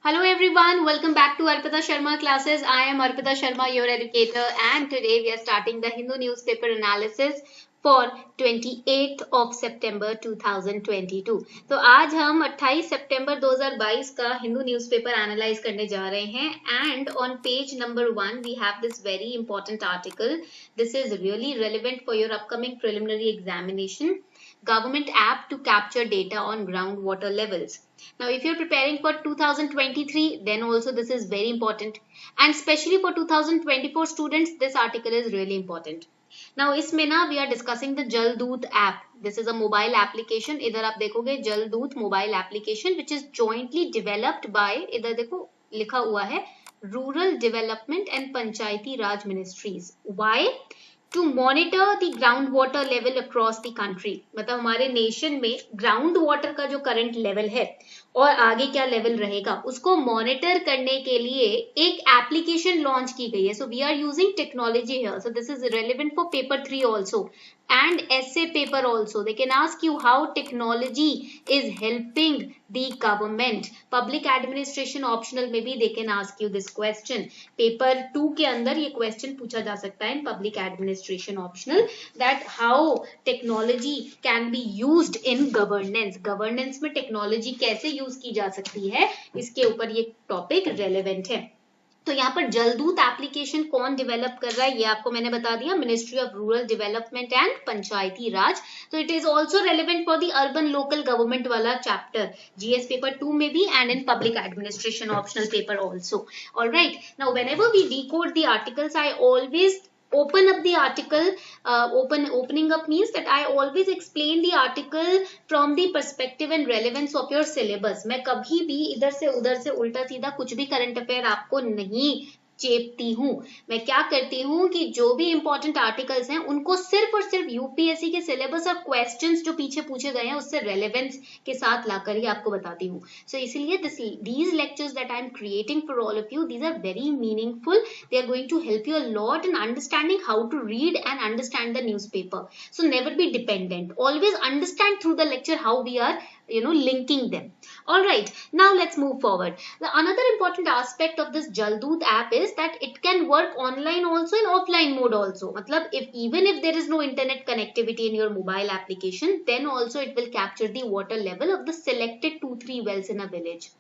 Hello everyone, welcome back to Arpita Sharma classes. I am Arpita Sharma, your educator, and today we are starting the Hindu newspaper analysis for 28th of September 2022. तो आज हम 28 सितंबर 2022 का Hindu newspaper analyse करने जा रहे हैं and on page number 1 we have this very important article. This is really relevant for your upcoming preliminary examination. Government app to capture data on groundwater levels. Now, if you're preparing for 2023, then also this is very important. And especially for 2024 students, this article is really important. Now, इसमें ना we are discussing the Jal Doot app. This is a mobile application. इधर आप देखोगे Jal Doot mobile application, which is jointly developed by, इधर देखो लिखा हुआ है Rural Development and Panchayati Raj Ministries. Why? To monitor the groundwater level across the country. मतलब हमारे नेशन में ग्राउंड वाटर का जो करंट लेवल है और आगे क्या लेवल रहेगा उसको मॉनिटर करने के लिए एक एप्लीकेशन लॉन्च की गई है. So we are using technology here. So this is relevant for paper 3 also and essay paper also. They can ask you how technology is helping the government. Public administration optional में भी they can ask you this question. Paper 2 के अंदर ये question पूछा जा सकता है in public administration optional that how technology can be used in governance. Governance में technology कैसे use की जा सकती है इसके ऊपर ये topic relevant है. तो यहाँ पर जलदूत एप्लीकेशन कौन डेवलप कर रहा है ये आपको मैंने बता दिया, ministry of rural development and Panchayati Raj. तो it is also relevant for the urban local government वाला चैप्टर जीएस पेपर 2 में भी and in public administration optional paper also. Alright, now whenever we decode the articles I always open up the article. Opening up means that I always explain the article from the perspective and relevance of your syllabus. मैं कभी भी इधर से उधर से उल्टा सीधा कुछ भी करंट अफेयर आपको नहीं चेपती हूँ. मैं क्या करती हूँ कि जो भी इंपॉर्टेंट आर्टिकल्स हैं उनको सिर्फ और सिर्फ यूपीएससी के सिलेबस और क्वेश्चंस जो पीछे पूछे गए हैं उससे रेलेवेंस के साथ लाकर ही आपको बताती हूँ. सो इसीलिए these lectures that I am creating for all of you, these are very meaningful. They are going to help you a lot in understanding how to read and understand the newspaper. So never be dependent. Always understand through the lecture how we are linking them. All right, now let's move forward. The another important aspect of this Jaldoot app is that it can work online also and offline mode also. मतलब even if there is no internet connectivity in your mobile application, then also it will capture the water level of the selected 2-3 wells in a village.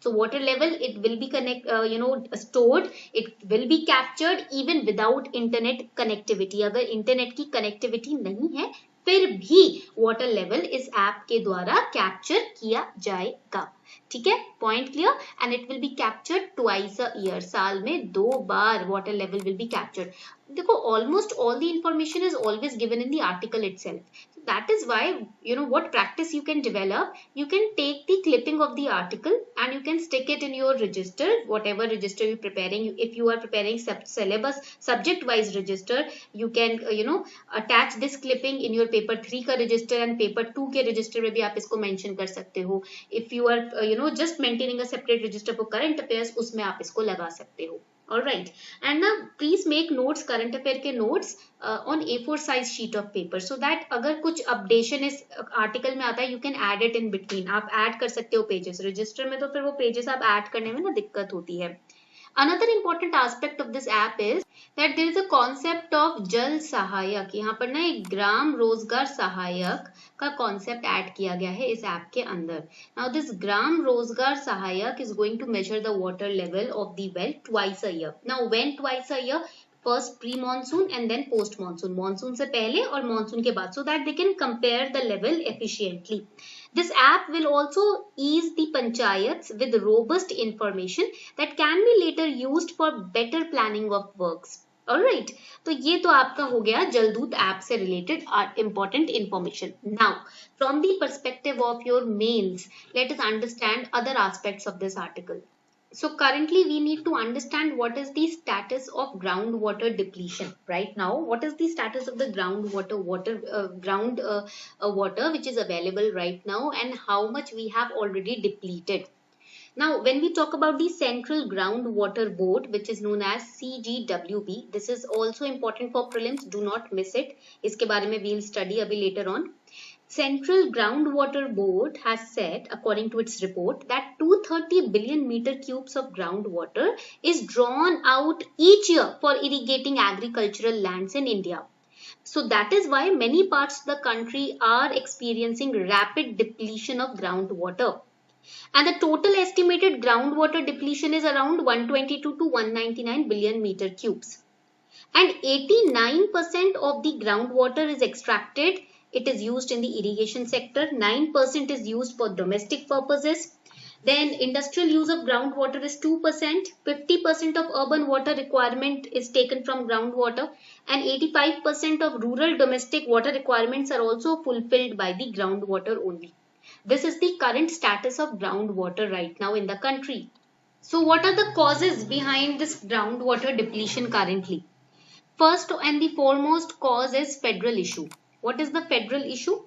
So water level, it will be stored, it will be captured even without internet connectivity. अगर internet की connectivity नहीं है फिर भी water level इस app के द्वारा capture किया जाएगा. ठीक है, point clear. And it will be captured twice a year. साल में 2 बार water level will be captured. देखो almost all the information is always given in the article itself. That is why what practice you can develop. You can take the clipping of the article and you can stick it in your register, whatever register you're preparing. If you are preparing syllabus subject wise register, you can attach this clipping in your paper 3 का register and paper 2 के register में भी आप इसको mention कर सकते हो. If you are just maintaining a separate register for current affairs, उसमें आप इसको लगा सकते हो. All right, and now please make notes, current affair के notes on A4 size sheet of paper, so that अगर कुछ updation इस article में आता है, you can add it in between. आप add कर सकते हो pages. register में तो फिर वो pages आप add करने में ना दिक्कत होती है. Another important aspect of this app is that there is a concept of जल सहायक. यहाँ पर ना एक ग्राम रोजगार सहायक का concept add किया गया है इस app के अंदर. Now this ग्राम रोजगार सहायक is going to measure the water level of the well twice a year. Now when twice a year? First pre-monsoon and then post-monsoon. Monsoon से पहले और monsoon के बाद, so that they can compare the level efficiently. This app will also ease the panchayats with robust information that can be later used for better planning of works. Alright, तो ये तो आपका हो गया जलदूत ऐप से related important information. Now, from the perspective of your mains, let us understand other aspects of this article. So currently we need to understand what is the status of groundwater depletion right now. What is the status of the groundwater water which is available right now and how much we have already depleted. Now when we talk about the Central Groundwater Board, which is known as CGWB, this is also important for prelims. Do not miss it. इसके बारे में we'll study अभी later on. Central Groundwater Board has said, according to its report, that 2 230 billion meter cubes of groundwater is drawn out each year for irrigating agricultural lands in India. So that is why many parts of the country are experiencing rapid depletion of groundwater. And the total estimated groundwater depletion is around 122 to 199 billion meter cubes. And 89% of the groundwater is extracted. It is used in the irrigation sector. 9% is used for domestic purposes. Then industrial use of groundwater is 2%. 50% of urban water requirement is taken from groundwater. And 85% of rural domestic water requirements are also fulfilled by the groundwater only. This is the current status of groundwater right now in the country. So what are the causes behind this groundwater depletion currently? First and the foremost cause is federal issue. What is the federal issue?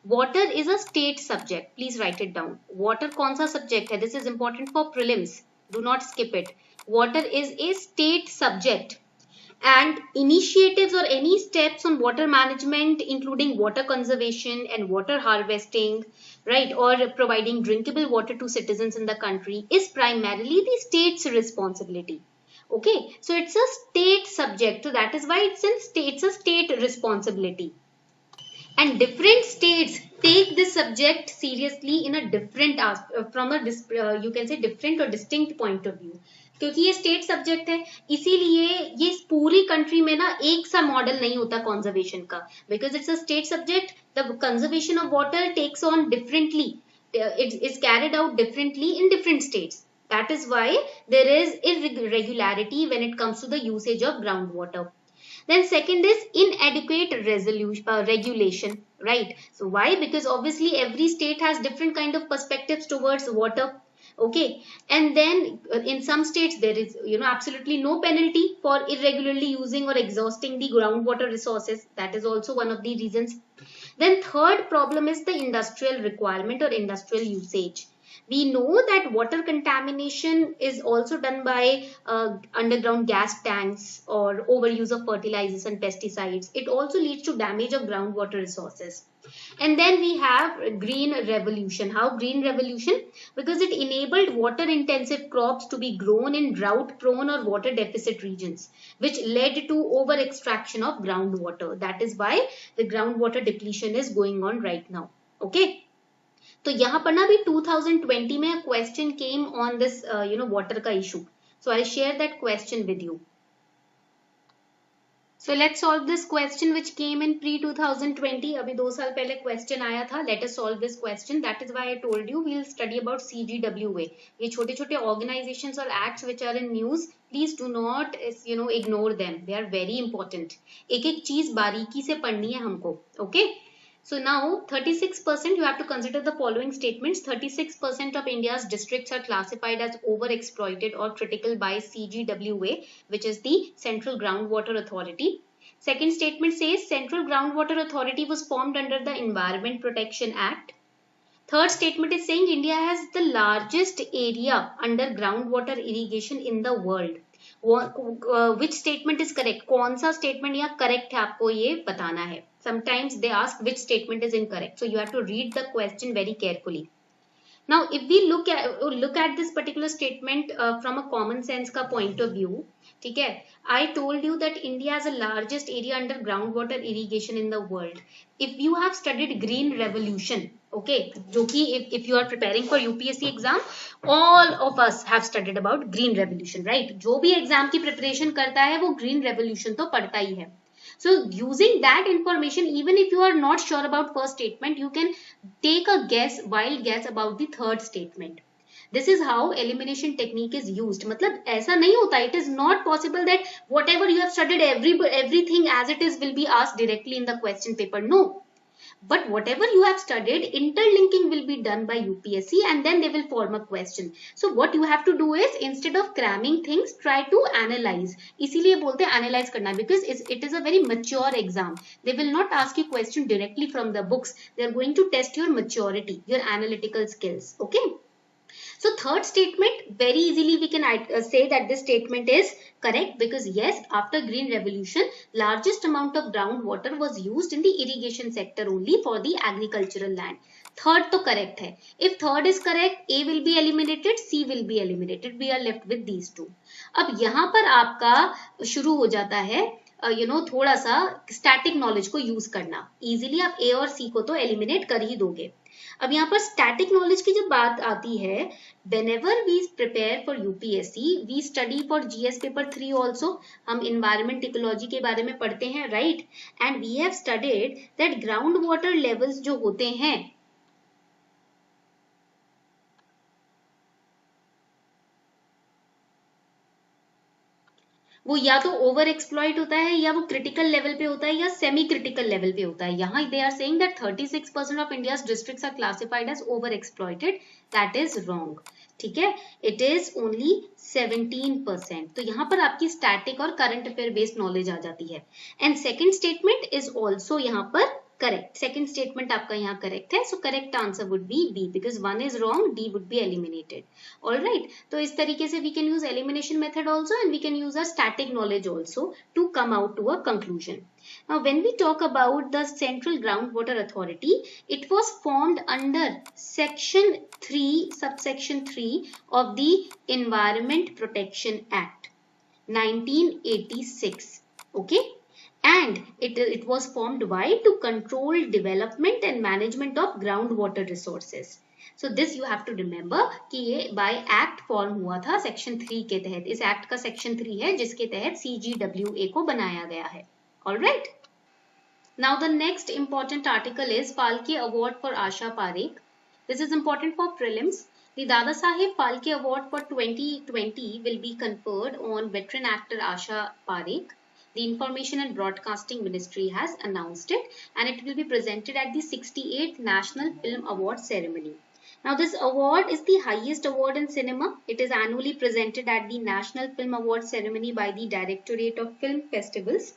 Water is a state subject. Please write it down. Water कौन सा subject है? This is important for prelims. Do not skip it. Water is a state subject. And initiatives or any steps on water management, including water conservation and water harvesting, right, or providing drinkable water to citizens in the country, is primarily the state's responsibility. Okay, so it's a state subject, so that is why it's a state responsibility. And different states take this subject seriously in a different from a you can say different or distinct point of view. क्योंकि ये state subject है, इसीलिए ये पूरी country में ना एक सा मॉडल नहीं होता कंजर्वेशन का, because it's a state subject. The conservation of water takes on differently, it is carried out differently in different states. That is why there is irregularity when it comes to the usage of groundwater. Then second is inadequate regulation, right? So why? Because obviously every state has different kind of perspectives towards water. Okay, and then in some states there is absolutely no penalty for irregularly using or exhausting the groundwater resources. That is also one of the reasons. Then third problem is the industrial requirement or industrial usage. We know that water contamination is also done by underground gas tanks or overuse of fertilizers and pesticides. It also leads to damage of groundwater resources. And then we have green revolution. How green revolution? Because it enabled water intensive crops to be grown in drought prone or water deficit regions, which led to over extraction of groundwater. That is why the groundwater depletion is going on right now. Okay. तो यहाँ पर ना भी 2020 में question came on this water का issue. So I share that question with you. So let's solve this question which came in pre 2020. अभी 2 साल पहले क्वेश्चन आया था. Let us solve this question. That is why I told you we will study about CGWA. ये छोटे छोटे organisations और acts which are in news, please do not ignore them. They are very important. एक एक चीज बारीकी से पढ़नी है हमको. Okay. So now 36% you have to consider the following statements. 36% of India's districts are classified as overexploited or critical by CGWA, which is the Central Groundwater Authority. Second statement says Central Groundwater Authority was formed under the Environment Protection Act. Third statement is saying India has the largest area under groundwater irrigation in the world. Which statement is correct? कौन सा statement यहाँ correct है आपको ये बताना है. Sometimes they ask which statement is incorrect, so you have to read the question very carefully. Now if we look at this particular statement from a common sense का point of view, ठीक है, I told you that India has the largest area under groundwater irrigation in the world. If you have studied green revolution, okay, जो कि if you are preparing for UPSC exam, all of us have studied about green revolution, right? जो भी exam की preparation करता है वो green revolution तो पढ़ता ही है. So using that information, even if you are not sure about first statement, you can take a wild guess about the third statement. This is how elimination technique is used. मतलब ऐसा नहीं होता. It is not possible that whatever you have studied, everything as it is will be asked directly in the question paper. No. But whatever you have studied, interlinking will be done by UPSC and then they will form a question. So what you have to do is, instead of cramming things, try to analyze. इसीलिए बोलते हैं analyze करना, because it is a very mature exam. They will not ask you question directly from the books. They are going to test your maturity, your analytical skills. Okay. So third statement, very easily we can say that this statement is correct, because yes, after Green Revolution, largest amount of groundwater was used in the irrigation sector only for the agricultural land. Third तो correct है. If third is correct, A will be eliminated, C will be eliminated. We are left with these two. अब यहाँ पर आपका शुरू हो जाता है थोड़ा सा स्टैटिक नॉलेज को यूज करना. इजीली आप A और C को तो एलिमिनेट कर ही दोगे. अब यहाँ पर स्टैटिक नॉलेज की जब बात आती है, whenever we prepare for UPSC, we study for GS paper 3 also. हम environment ecology के बारे में पढ़ते हैं, right? And we have studied that ground water levels जो होते हैं, वो या तो ओवर एक्सप्लॉइट होता है, या वो क्रिटिकल लेवल पे होता है, या सेमी क्रिटिकल लेवल पे होता है. यहाँ they are saying that 36% of India's districts are classified as over exploited. That is wrong. ठीक है, इट इज ओनली 17%. तो यहाँ पर आपकी स्टैटिक और करंट अफेयर बेस्ड नॉलेज आ जाती है. And second statement is also यहाँ पर करेक्ट. सेकेंड स्टेटमेंट आपका यहाँ करेक्ट है. So correct answer would be B, because one is wrong, D would be eliminated. Alright, तो इस तरीके से we can use elimination method also, and we can use a static knowledge also to come out to a conclusion. Now, when we talk about the Central Groundwater Authority, it was formed under Section 3, subsection 3 of the Environment Protection Act, 1986. Okay? And it was formed why? To control development and management of groundwater resources. So this you have to remember कि ये by act form हुआ था section 3 के तहत. इस act का section 3 है जिसके तहत CGWA को बनाया गया है. Alright. Now the next important article is Phalke Award for Asha Parekh. This is important for prelims. The Dada Saheb Phalke Award for 2020 will be conferred on veteran actor Asha Parekh. The Information and Broadcasting Ministry has announced it, and it will be presented at the 68th National Film Award ceremony. Now this award is the highest award in cinema. It is annually presented at the National Film Award ceremony by the Directorate of Film Festivals.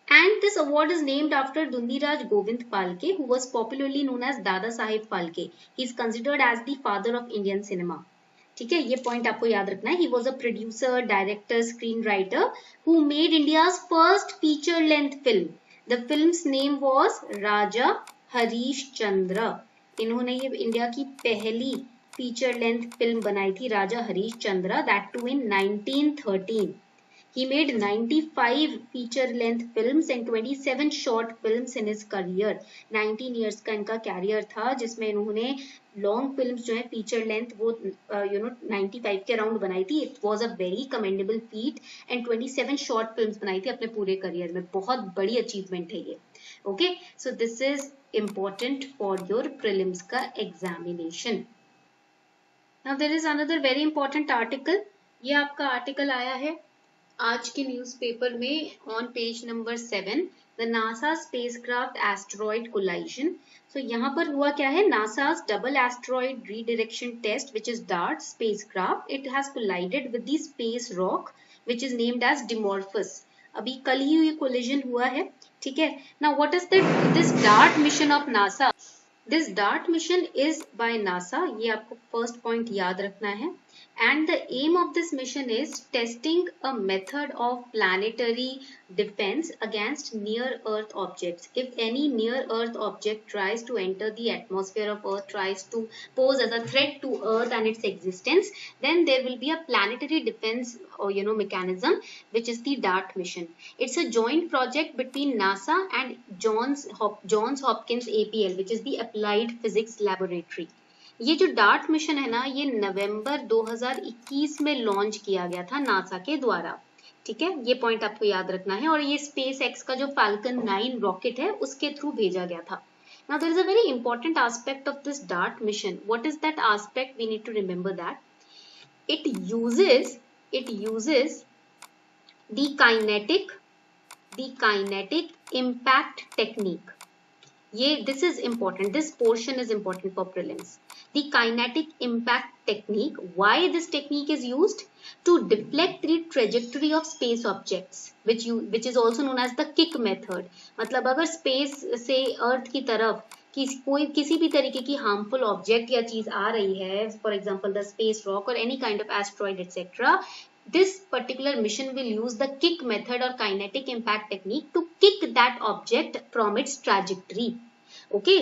And this award is named after Dhundiraj Govind Phalke, who was popularly known as Dada Saheb Phalke. He is considered as the father of Indian cinema. ठीक है, ये point आपको याद रखना है. He was a producer, director, screenwriter who made India's first feature length film. The film's name was Raja Harish Chandra. इन्होंने ये India की पहली फीचर लेंथ फिल्म बनाई थी, Raja Harish Chandra, that too in 1913. He made 95 feature-length films and 27 short films in his career. 19 years का इनका career था जिसमें इन्होंने लॉन्ग फिल्म्स जो है फीचर लेंथ वो 95 के अराउंड बनाई थी. It was a very commendable feet. And 27 short films बनाई थी अपने पूरे करियर में. बहुत बड़ी अचीवमेंट है ये. Okay, so this is important for your prelims का examination. Now there is another very important article. ये आपका आर्टिकल आया है आज के न्यूज़पेपर में on page number 7, the NASA spacecraft asteroid collision. So यहाँ पर हुआ क्या है, NASA's double asteroid redirection test which is DART spacecraft, it has collided with the space rock which is named as Dimorphos. अभी कल ही ये कोलिजन हुआ है. ठीक है, now what is this DART mission of NASA. This DART mission is by NASA. ये आपको फर्स्ट पॉइंट याद रखना है. And the aim of this mission is testing a method of planetary defense against near-Earth objects. If any near-Earth object tries to enter the atmosphere of Earth, tries to pose as a threat to Earth and its existence, then there will be a planetary defense or mechanism, which is the DART mission. It's a joint project between NASA and Johns Hopkins APL, which is the Applied Physics Laboratory. ये जो dart mission है ना, ये नवंबर 2021 में launch किया गया था NASA के द्वारा. ठीक है, ये पॉइंट आपको याद रखना है. और ये स्पेस एक्स का जो फाल्कन 9 रॉकेट है उसके थ्रू भेजा गया था. Now there is a very important aspect of this DART mission. What is that aspect? We need to remember that it uses the kinetic impact technique. This is important. This portion is important for prelims. The kinetic impact technique. Why this technique is used? To deflect the trajectory of space objects, which is also known as the kick method. मतलब अगर space से अर्थ की तरफ किसी भी तरीके की harmful object या चीज आ रही है, for example the space rock और any kind of asteroid etcetera, this particular mission will use the kick method or kinetic impact technique to kick that object from its trajectory. Okay,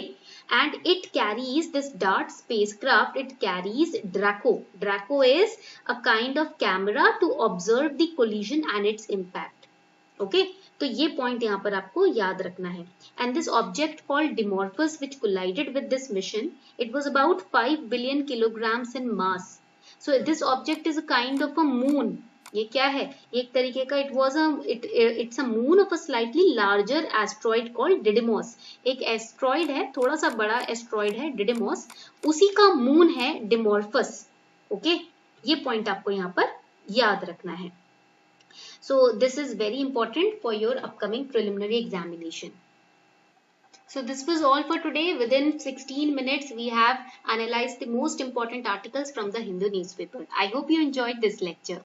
and it carries this DART spacecraft, it carries Draco. Draco is a kind of camera to observe the collision and its impact. Okay, तो ये point यहाँ पर आपको याद रखना है. And this object called Dimorphos which collided with this mission, it was about 5 billion kilograms in mass. So this object is a kind of a moon. ये क्या है? एक तरीके का it's a moon of a slightly larger asteroid called Didymos. एक asteroid है, थोड़ा सा बड़ा एस्ट्रॉइड है Didymos, उसी का मून है Dimorphos. ओके, ये पॉइंट आपको यहाँ पर याद रखना है. So this is very important for your upcoming preliminary examination. So this was all for today. Within 16 minutes, we have analyzed the most important articles from the Hindu newspaper. I hope you enjoyed this lecture.